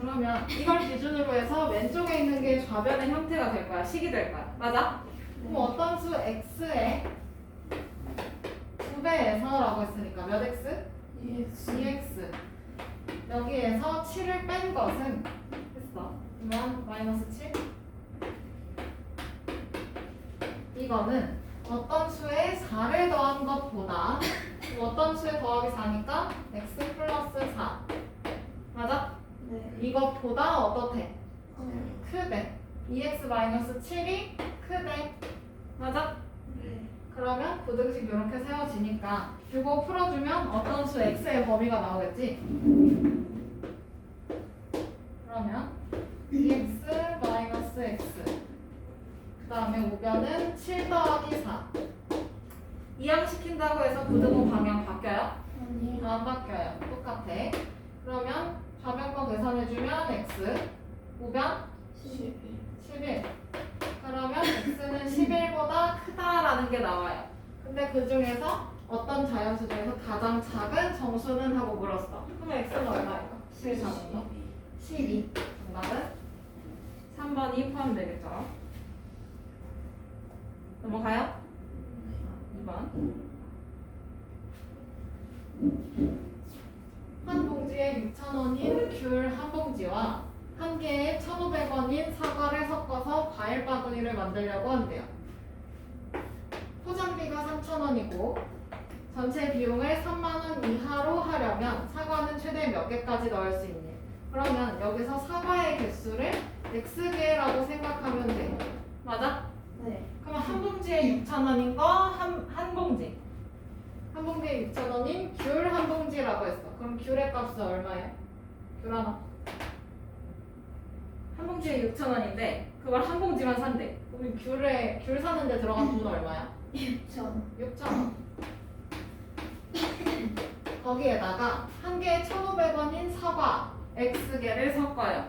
그러면 이걸 기준으로 해서 왼쪽에 있는 게 좌변의 형태가 될 거야. 식이 될 거야. 맞아? 그럼 어떤 수 x의 2배에서라고 했으니까 몇 x? 2x. 여기에서 7을 뺀 것은 했어. 그러면 마이너스 7. 이거는 어떤 수에 4를 더한 것보다 어떤 수에 더하기 4니까 x 플러스 4. 맞아? 네. 이것보다 어떻대? 크대. 2x 마이너스 7이 크대. 맞아? 네. 그러면 부등식 이렇게 세워지니까 이거 풀어주면 어떤 수 x의 범위가 나오겠지? 그러면 2x 마이너스 x 그 다음에 우변은 7 더하기 4 이항시킨다고 해서 부등호 방향 바뀌어요? 아니요. 안 바뀌어요. 똑같아. 그러면 좌변 거 계산해주면 x 우변 11. 11. 그러면 x는 11보다 크다라는 게 나와요. 근데 그 중에서 어떤 자연수 중에서 가장 작은 정수는 하고 물었어. 그럼 x는 얼마예요? 제일 작은 거? 12. 정답은 3번이 포함되겠죠. 넘어가요? 2번. 한 봉지에 6,000원인 귤 한 봉지와 한 개에 1,500원인 사과를 섞어서 과일 바구니를 만들려고 한대요. 포장비가 3,000원이고 전체 비용을 3만원 이하로 하려면 사과는 최대 몇 개까지 넣을 수 있니? 그러면 여기서 사과의 개수를 x개라고 생각하면 돼. 맞아? 네. 그럼 한 봉지에 6,000원인 거 한 봉지. 한 봉지에 6,000원인 귤 한 봉지라고 했어. 그럼 귤의 값은 얼마예요? 귤 하나. 한 봉지에 6,000원인데 그걸 한 봉지만 산대. 그럼 귤 사는데 들어간 돈 얼마야? 6천. 6,000원. 거기에다가 한 개에 1,500원인 사과 X개를 섞어요.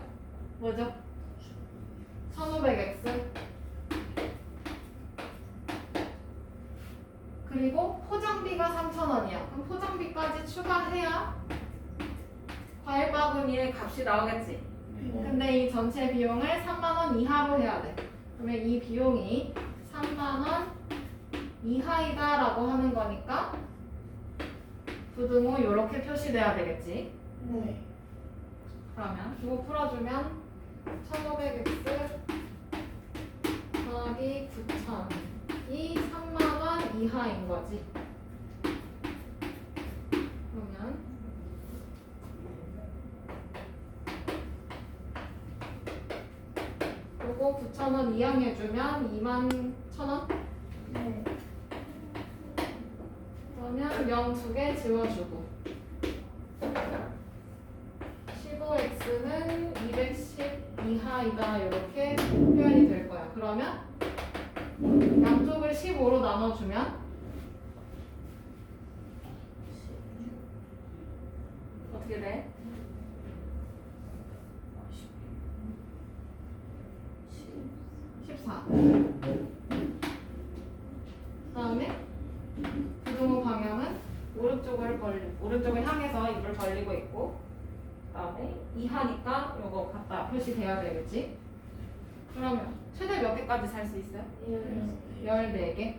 뭐죠? 1,500X. 그리고 포장비가 3,000원이야. 그럼 포장비까지 추가해야 과일 바구니의 값이 나오겠지. 근데 이 전체 비용을 3만원 이하로 해야 돼. 그러면 이 비용이 3만원 이하이다 라고 하는 거니까 부등호 이렇게 표시돼야 되겠지. 네. 그러면 이거 풀어주면 1,500x 더하기 9,000이 3만원 이하인 거지. 그러면 요거 9,000원 이항해주면 21,000원? 네. 그러면 0 두 개 지워주고 15x는 210 이하이다 이렇게 표현이 될 거야. 그러면 양쪽을 15로 나눠주면 어떻게 돼? 14. 그다음에 부등호 방향은 오른쪽을 향해서 입을 벌리고 있고, 그다음에 이하니까 요거 갖다 표시돼야 되겠지. 그러면 최대 몇 개까지 살 수 있어요? 14개.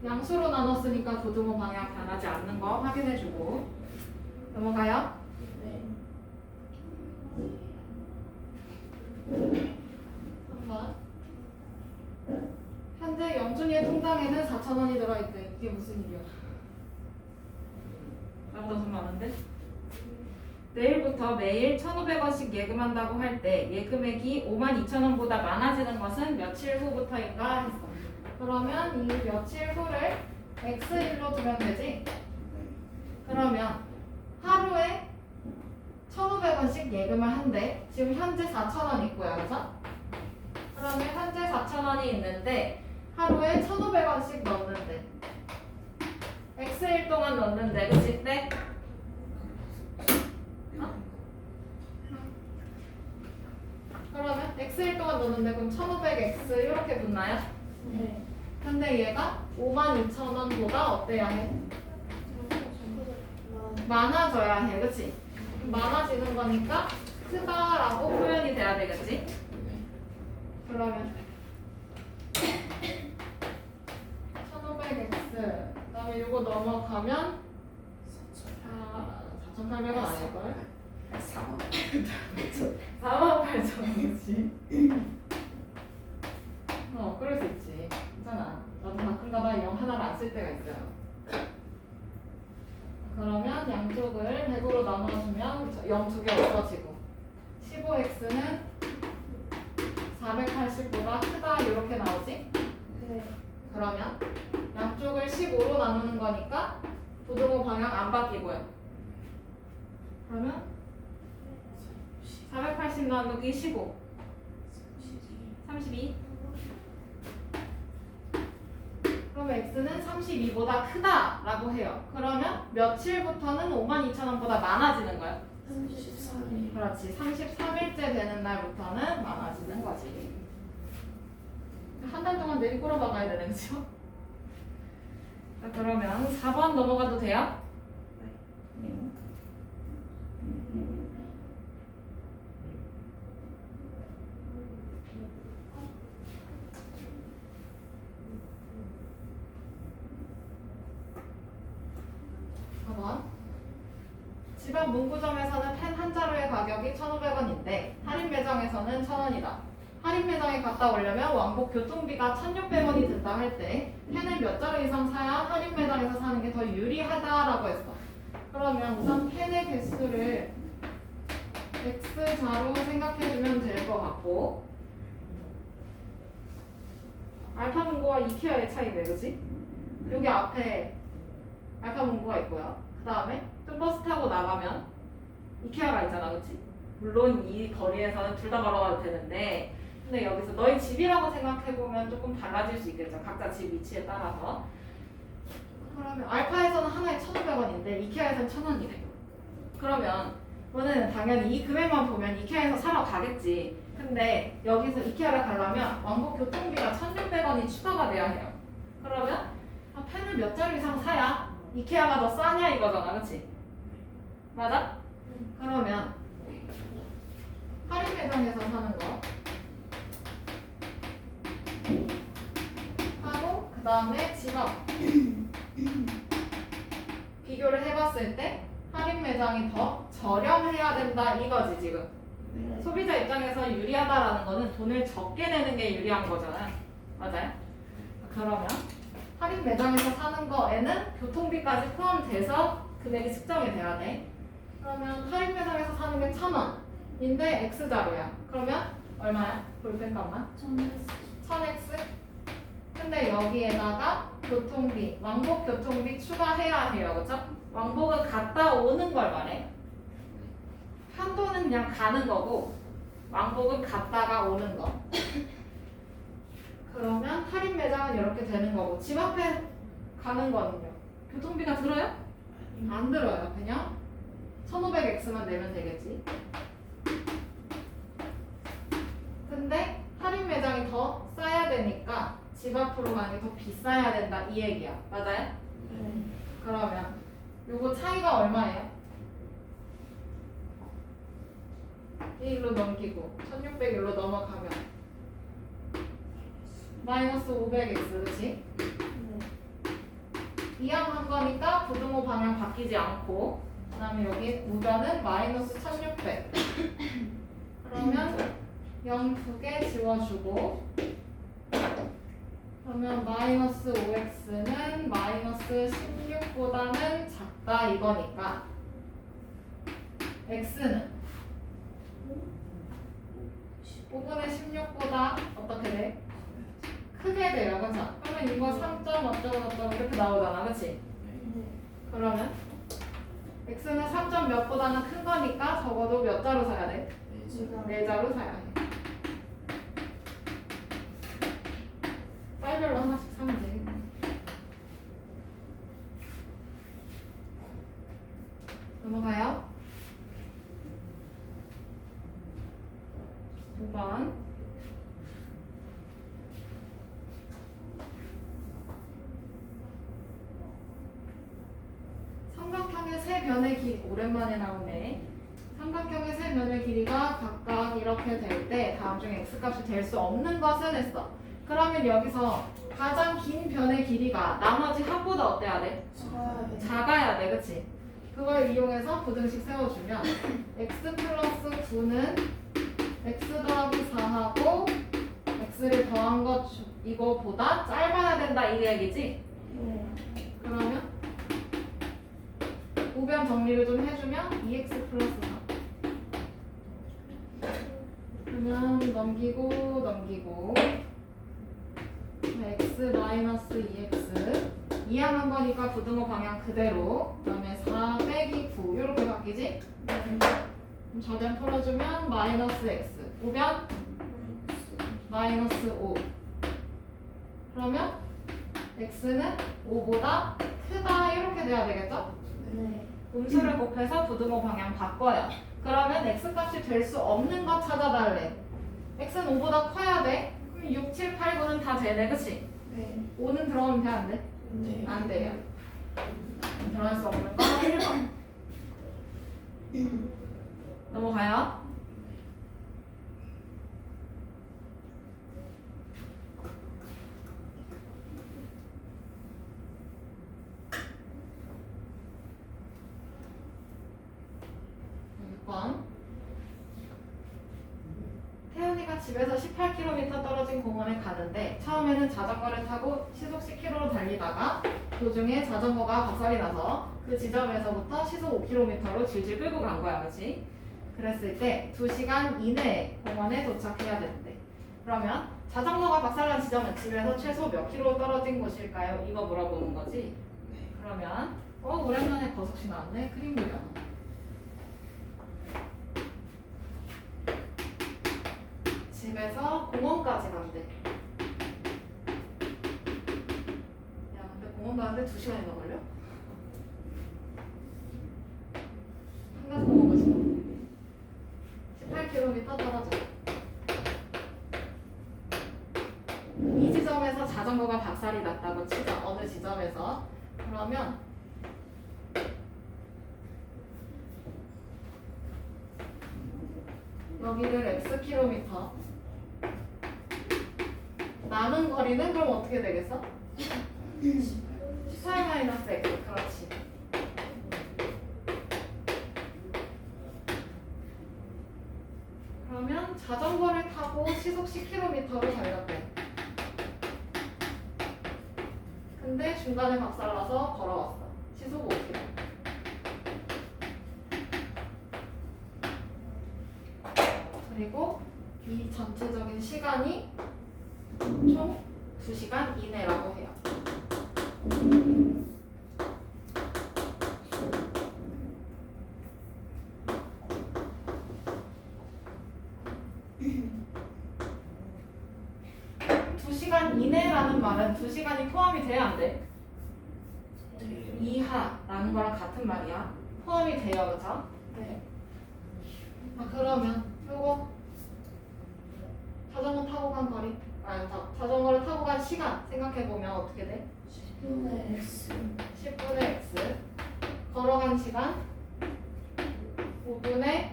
양수로 나눴으니까 부등호 방향 변하지 않는 거 확인해주고 넘어가요. 네. 3번. 현재 영준이의 통장에는 4,000원이 들어있대. 이게 무슨 일이야? 나보다 돈 많은데? 내일부터 매일 1,500원씩 예금한다고 할 때 예금액이 52,000원보다 많아지는 것은 며칠 후부터인가 했어. 그러면 이 며칠 후를 x일로 두면 되지? 그러면 하루에 1,500원씩 예금을 한대. 지금 현재 4,000원 있고요. 그래서 그러면 현재 4,000원이 있는데 하루에 1,500원씩 넣는데 x일 동안 넣는데 그치? 네? 그러면 x일 동안 넣는데 그럼 1,500x 이렇게 붙나요? 네. 근데 얘가 52,000원보다 어때야 해? 많아져야 해, 그치? 많아지는 거니까 크다라고 표현이 돼야 되겠지? 그러면 1500x 그 다음에 요거 넘어가면 4,800원 아닐걸? 48,000원이지. 그럴 수 있지. 괜찮아. 나도 가끔가다 0 하나를 안 쓸 때가 있어요. 그러면 양쪽을 100으로 나눠주면 0 두 개 없어지고 15x는 480보다 크다 이렇게 나오지? 네. 그러면 양쪽을 15로 나누는 거니까 부등호 방향 안 바뀌고요. 그러면 480 나누기 15 32. 그럼 x는 32보다 크다라고 해요. 그러면 며칠부터는 52,000원보다 많아지는 거야. 33일. 그렇지. 33일째 되는 날부터는 많아지는 거지. 한 달 동안 내리 꼬라박아야 되는 거죠. 자, 그러면 4번 넘어가도 돼요? 네. 4번. 집 앞 문구점에서는 펜 한 자루의 가격이 1,500원인데 할인 매장에서는 1,000원이다. 할인 매장에 갔다 오려면 왕복 교통비가 1,600원이 든다 할 때 펜을 몇 자루 이상 사야 할인 매장에서 사는 게 더 유리하다라고 했어. 그러면 우선 펜의 개수를 X자로 생각해주면 될 것 같고 알파 문구와 이케아의 차이네, 그지? 여기 앞에 알파 문구가 있고요. 그 다음에 좀 버스 타고 나가면 이케아가 있잖아, 그치? 물론 이 거리에서는 둘 다 걸어가도 되는데 근데 여기서 너희 집이라고 생각해보면 조금 달라질 수 있겠죠. 각자 집 위치에 따라서. 그러면 알파에서는 하나에 1,500원인데 이케아에서는 1,000원이래. 그러면 너는 당연히 이 금액만 보면 이케아에서 사러 가겠지. 근데 여기서 이케아를 가려면 왕복 교통비가 1,600원이 추가가 돼야 해요. 그러면 펜을 몇 자루 이상 사야 이케아가 더 싸냐 이거잖아, 그치? 맞아? 그러면 할인 매장에서 사는 거 하고 그 다음에 지갑 비교를 해봤을 때 할인 매장이 더 저렴해야 된다 이거지 지금. 네. 소비자 입장에서 유리하다라는 거는 돈을 적게 내는 게 유리한 거잖아. 맞아요? 그러면 할인 매장에서 사는 거에는 교통비까지 포함돼서 금액이 측정이 돼야 돼. 그러면 할인 매장에서 사는 게 1,000원인데 X자루야. 그러면 얼마야? 볼펜값만? 1000X? 근데 여기에다가 교통비, 왕복 교통비 추가해야 해요. 그쵸? 왕복은 갔다 오는 걸 말해. 편도는 그냥 가는 거고 왕복은 갔다가 오는 거. 그러면 할인 매장은 이렇게 되는 거고 집 앞에 가는 거는요? 교통비가 들어요? 안 들어요. 그냥 1,500X만 내면 되겠지. 근데 할인 매장이 더 싸야 되니까 집 앞으로 가는 게 더 비싸야 된다 이 얘기야. 맞아요? 네. 그러면 요거 차이가 얼마예요? 1로 넘기고 1600일로 넘어가면 마이너스 500x 그치? 네. 이항한 거니까 부등호 방향 바뀌지 않고 그 다음에 여기 우변은 마이너스 1600 그러면 0 두 개 지워주고 그러면 마이너스 5x는 마이너스 16보다는 작다 이거니까 x는 5분의 16보다 어떻게 돼? 크게 돼요, 그쵸? 그러면 이거 3점 어쩌고 이렇게 나오잖아, 그치? 네. 그러면 x는 3점 몇보다는 큰 거니까 적어도 몇 자루 사야 돼? 4자루 사야 해. 쌀별로 하나씩 사면 되겠네. 넘어가요. 5번. 삼각형의 세 변의 면의 길이 오랜만에 나오네. 삼각형의 세 면의 길이가 각각 이렇게 될 때 다음 중에 x값이 될 수 없는 것은 했어. 그러면 여기서 가장 긴 변의 길이가 나머지 합보다 어때야 돼? 작아야 돼, 그치? 그걸 이용해서 부등식 세워주면 x 플러스 9는 x 더하기 4하고 x를 더한 것 이거보다 짧아야 된다 이 얘기지? 네. 그러면 우변 정리를 좀 해주면 2x 플러스 4 그러면 넘기고 x 마이너스 2x 이항한 거니까 부등호 방향 그대로 그다음에 4 빼기 9 이렇게 바뀌지? 그럼 저변 풀어주면 마이너스 x 우변 마이너스 5 그러면 x는 5보다 크다 이렇게 돼야 되겠죠? 네. 음수를 곱해서 부등호 방향 바꿔요. 그러면 x값이 될 수 없는 거 찾아달래. x는 5보다 커야 돼. 그럼 6, 7, 8, 9는 다 되네, 그치? 네. 5는 들어가면 돼, 안 돼? 네. 안 돼요. 들어갈 수 없는 거 1번. 넘어가요. 태연이가 집에서 18km 떨어진 공원에 가는데 처음에는 자전거를 타고 시속 10km로 달리다가 도중에 자전거가 박살이 나서 그 지점에서부터 시속 5km로 질질 끌고 간 거야, 그렇지? 그랬을 때 2시간 이내에 공원에 도착해야 되는데 그러면 자전거가 박살난 지점은 집에서 최소 몇 킬로 떨어진 곳일까요? 이거 물어보는 거지? 그러면 오랜만에 버섯이 나왔네. 그림 그려. 집에서 공원까지 간대. 야, 근데 공원 가는데 2시간이나 걸려? 한가지 공원 가시나? 18km 떨어져. 이 지점에서 자전거가 박살이 났다고 치자. 어느 지점에서. 그러면 여기를 xkm 남은 거리는 그럼 어떻게 되겠어? 18-x 그렇지. 그러면 자전거를 타고 시속 10km로 달렸대. 근데 중간에 박살나서 걸어왔어. 시속 5km. 그리고 이 전체적인 시간이 총 2시간 이내라고 해요. 두 시간 이내라는 말은 2시간이 포함이 돼야 안 돼? 이하라는 거랑 같은 말이야. 포함이 돼요, 그쵸? 네. 그러면 요거 자전거 타고 간 거리 자전거를 타고 간 시간 생각해보면 어떻게 돼? 10분의 x. 10분의 x 걸어간 시간 5분의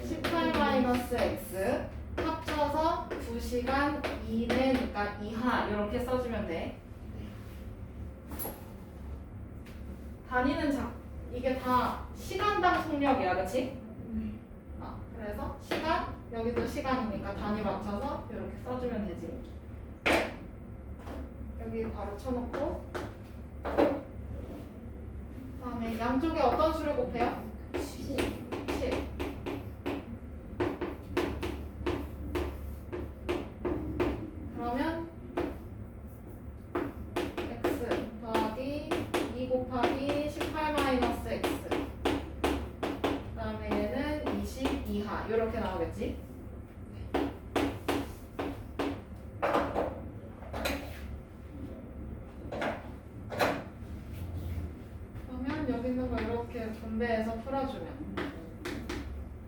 18-x 합쳐서 2시간 이내니까 이하 이렇게 써주면 돼. 단위는 이게 다 시간당 속력이야, 그치? 그래서 시간, 여기도 시간이니까 단위 맞춰서 이렇게 써주면 되지. 여기 바로 쳐놓고 그다음에 양쪽에 어떤 수를 곱해요? 10. 7. 그러면 x 더하기 2 곱하기 18-x 그다음에 얘는 20 이하 이렇게 나오겠지? 그러면 여기 있는 거 이렇게 분배해서 풀어주면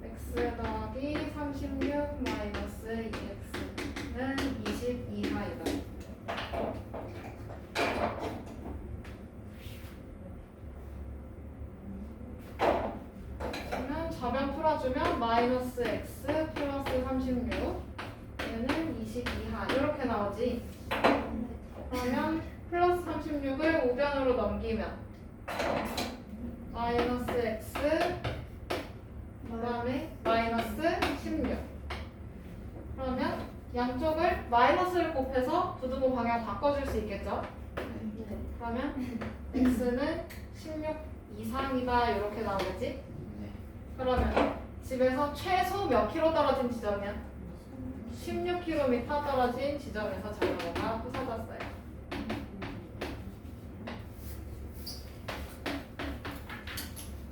x 더하기 36 마이너스 2x는 20 이하이다. 풀어주면 마이너스 x 플러스 36 얘는 20 이하 이렇게 나오지. 그러면 플러스 36을 우변으로 넘기면 마이너스 x 그 다음에 마이너스 16 그러면 양쪽을 마이너스를 곱해서 부등호 방향 바꿔줄 수 있겠죠? 그러면 x는 16 이상이다 이렇게 나오겠지? 그러면 집에서 최소 몇 킬로 떨어진 지점이야? 16km 떨어진 지점에서 자전거가 부서졌어요.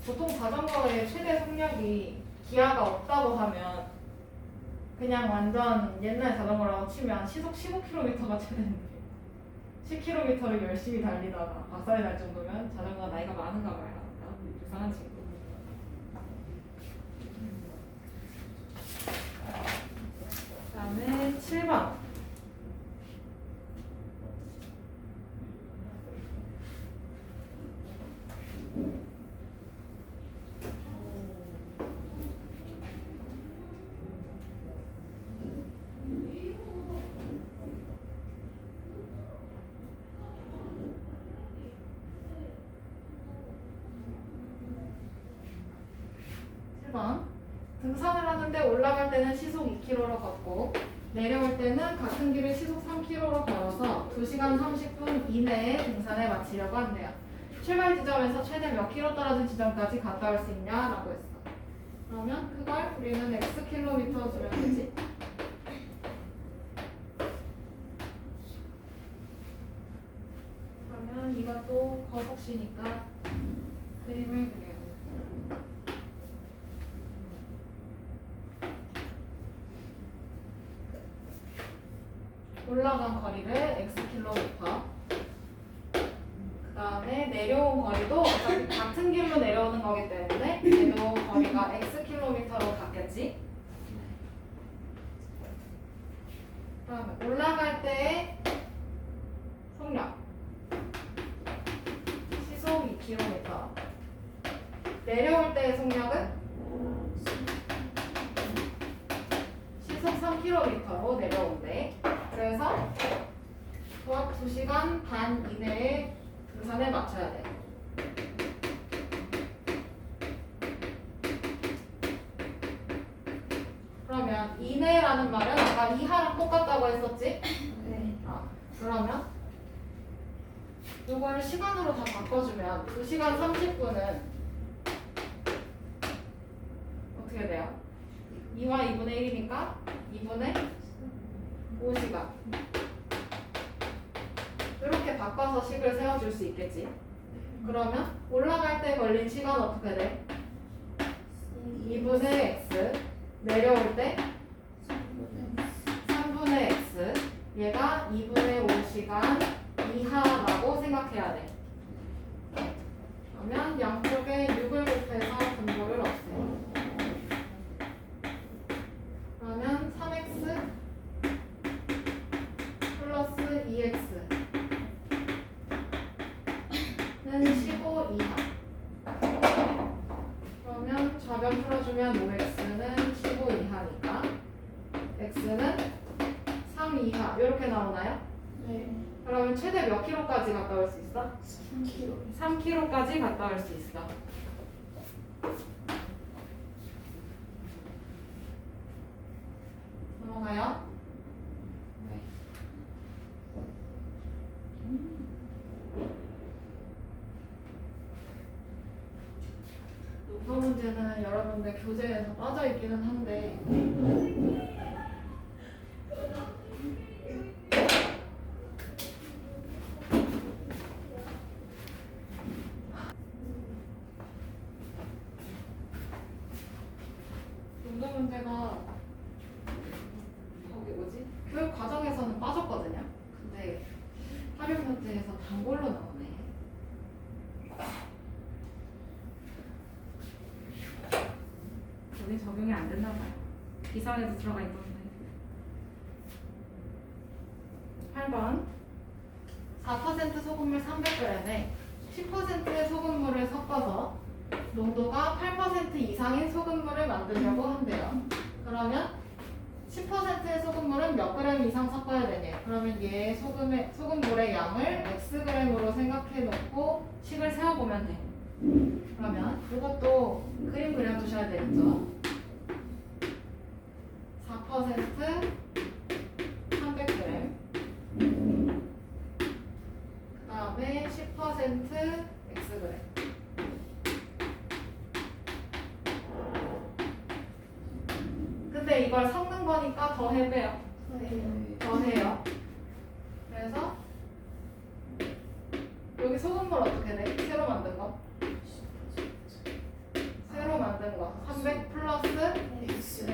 보통 자전거의 최대 속력이 기아가 없다고 하면 그냥 완전 옛날 자전거라고 치면 시속 15km가 최대인데 10km를 열심히 달리다가 박살이 날 정도면 자전거가 나이가 많은가 봐요. 이상한 친구. 그 다음에 7번. 등산을 하는데 올라갈 때는 시속 2km로 걷고 내려올 때는 같은 길을 시속 3km로 걸어서 2시간 30분 이내에 등산에 마치려고 한대요. 출발 지점에서 최대 몇 킬로 떨어진 지점까지 갔다 올 수 있냐라고 했어. 그러면 그걸 우리는 x 킬로미터 주면 되지. 그러면 이것도 거속시니까 그림을 그려요. 올라간 거리를 x킬로미터 그 다음에 내려온 거리도 어차피 같은 길로 내려오는 거기 때문에 내려온 거리가 x킬로미터로 갔겠지. 그 다음에 올라갈 때의 속력 시속 2km 내려올 때의 속력은 시속 3km로 내려온대. 그래서 도합 2시간 반 이내에 등산에 맞춰야 돼. 그러면 이내라는 말은 아까 이하랑 똑같다고 했었지? 네. 그러면 이걸 시간으로 다 바꿔주면 2시간 30분은 어떻게 돼요? 2와 2분의 1이니까 2분의 5시간 이렇게 바꿔서 식을 세워줄 수 있겠지. 그러면 올라갈 때 걸린 시간 어떻게 돼? 2분의 x 내려올 때 3분의 x 얘가 2분의 5시간 이하라고 생각해야 돼. 그러면 양쪽에 6을 곱해서 분모를 없애요. 그러면 3x 플러스 2x는 15 이하. 그러면 좌변 풀어주면 5x는 15 이하니까 x는 3 이하 이렇게 나오나요? 네. 그러면 최대 몇 킬로까지 갔다 올 수 있어? 3kg. 3km까지 갔다 올 수 있어. 넘어가요. 이거 문제는 여러분들 교재에서 빠져 있기는 한데 운동 문제가 거기 뭐지? 교육 과정에서는 빠졌거든요. 근데 활용 문제에서 단골로 나오네. 여기 적용이 안 됐나 봐요. 기사에도 들어가 있던데. 8번 4% 소금물 300g에 10%의 소금물을 섞어서 농도가 8% 이상인 소금물을 만들려고 한대요. 그러면 10%의 소금물은 몇 그램 이상 섞어야 되냐? 그러면 얘 소금물의 양을 Xg으로 생각해 놓고 식을 세워보면 돼. 그러면 이것도 그림 그려두셔야 되겠죠? 4% 300g 그 다음에 10% Xg 근데 이걸 섞는 거니까 더 해배요. 더 해요. 그래서 여기 소금물 어떻게 돼? 새로 만든 거? 새로 만든 거 300 플러스 X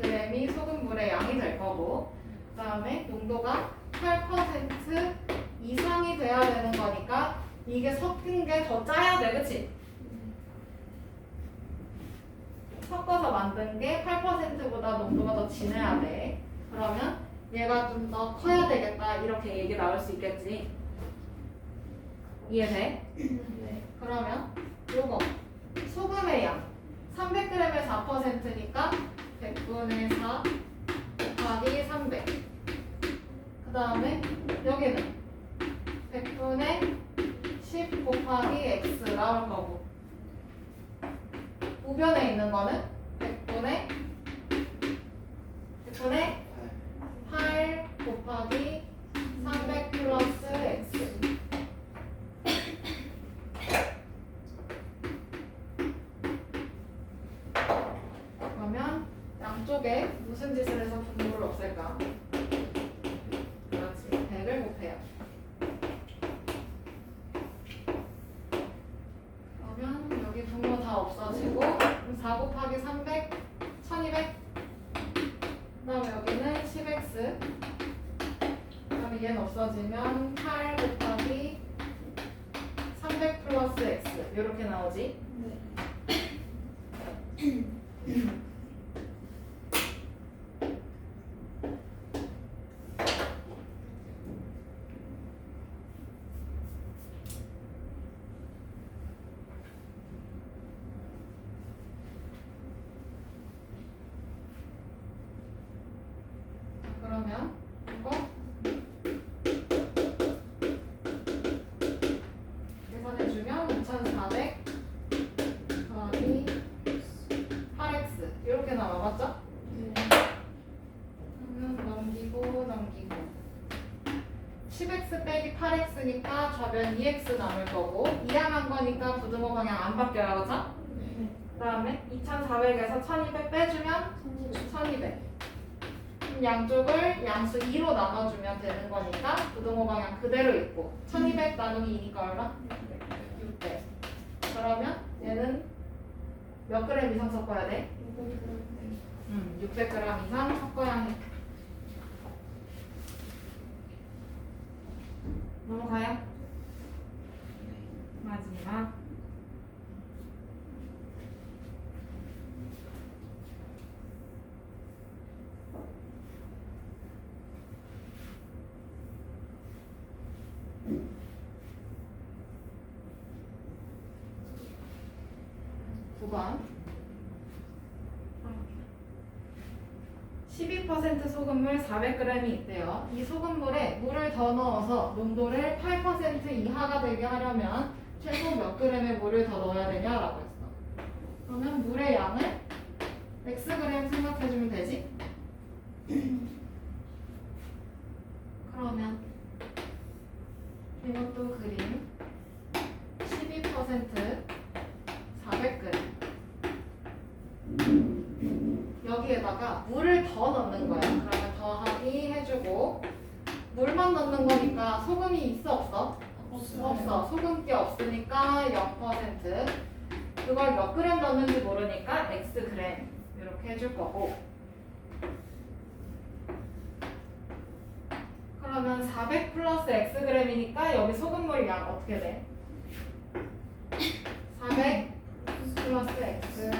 g이 소금물의 양이 될 거고 그 다음에 농도가 8% 이상이 돼야 되는 거니까 이게 섞인 게 더 짜야 돼, 그치? 섞어서 만든 게 8%보다 농도가 더 진해야 돼. 그러면 얘가 좀 더 커야 되겠다 이렇게 얘기 나올 수 있겠지. 이해돼? 네. 그러면 요거 소금의 양 300g의 4%니까 100분의 4 곱하기 300. 그 다음에 여기는 100분의 10 곱하기 x 나올 거고 우변에 있는 거는 100분의 8 곱하기 300 플러스 x. 그러면 양쪽에 무슨 짓을 해서 분모를 없앨까? 그렇지. 100을 곱해요. 그러면 여기 분모 다 없어지고 4 곱하기 300, 1200. 그 다음에 여기는 10x. 그 다음에 얘는 없어지면 8 곱하기 300 플러스 x. 이렇게 나오지. 그러면 이거 계산해주면 2400 더하기 8x 이렇게 나와, 맞죠? 그러면 넘기고 10x 빼기 8x니까 좌변 2x 남을 거고 이항한 거니까 부등호 방향 안 바뀌어요, 그쵸? 그 다음에 2400에서 1200 빼주면 1200. 양쪽을 양수 2로 나눠주면 되는 거니까 부등호 방향 그대로 있고 1200 나누기 2니까 얼마? 600. 그러면 얘는 몇 그램 이상 섞어야 돼? 600g 이상 섞어야 해. 넘어가요? 마지막 9번 12% 소금물 400g이 있대요. 이 소금물에 물을 더 넣어서 농도를 8% 이하가 되게 하려면 최소 몇 g의 물을 더 넣어야 되냐라고 했어. 그러면 물의 양을 Xg 생각해주면 되지? 그러면 이것도 그림 12% 400g 여기에다가 물을 더 넣는 거야. 그러면 더하기 해주고 물만 넣는 거니까 소금이 있어 없어? 없어. 소금기 없으니까 0%. 그걸 몇 그램 넣는지 모르니까 Xg 이렇게 해줄 거고 그러면 400 플러스 Xg이니까 여기 소금물 양 어떻게 돼? 400 플러스 Xg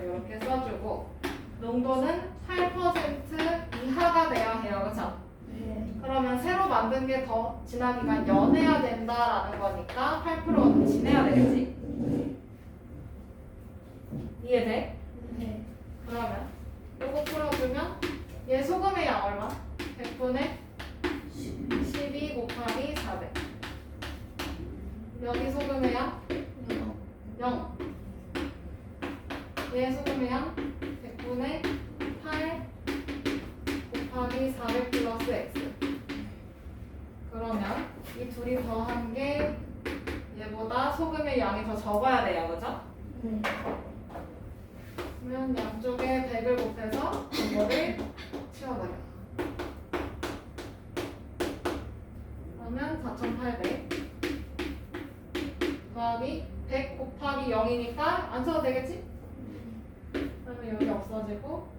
이렇게 써주고 농도는 8% 이하가 돼야 해요. 그쵸? 그러면 새로 만든 게 더 진하기가 연해야 된다라는 거니까 8%는 진해야 되겠지? 이해돼? 네. 그러면 요거 풀어주면 얘 소금의 양 얼마? 100분의 12 곱하기 400. 여기 소금의 양 0. 얘 소금의 양 100분의 8 곱하기 400 플러스 x. 그러면 이 둘이 더한 게 얘보다 소금의 양이 더 적어야 돼요, 그죠? 네. 그러면 양쪽에 100을 곱해서 이거를 치워버려. 그러면 4,800 더하기 100 곱하기 0이니까 안 써도 되겠지? 그러면 여기 없어지고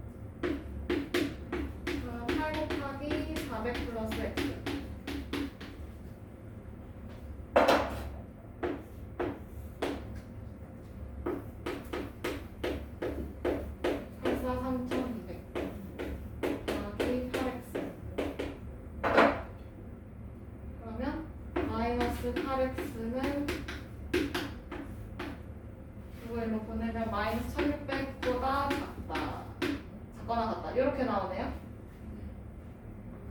8 곱하기 400 플러스 x. 더하기 8x. 그러면 마이너스 8x는 이거 일로 보내면 마이너스 1600보다 작다. 작거나 같다. 이렇게 나오네요.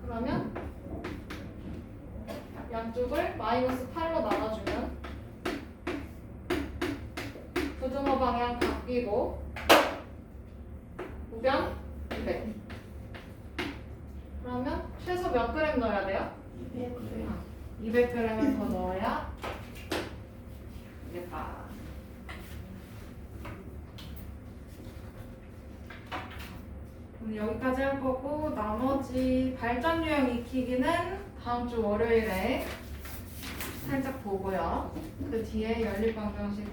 그러면 양쪽을 마이너스 8로 나눠주면 부등호 방향 바뀌고 우변 200. 그러면 최소 몇 그램 넣어야 돼요? 200g을 더 넣어야 되겠다. 오늘 여기까지 할 거고 나머지 발전 유형 익히기는 다음 주 월요일에 살짝 보고요. 그 뒤에 연립 방정식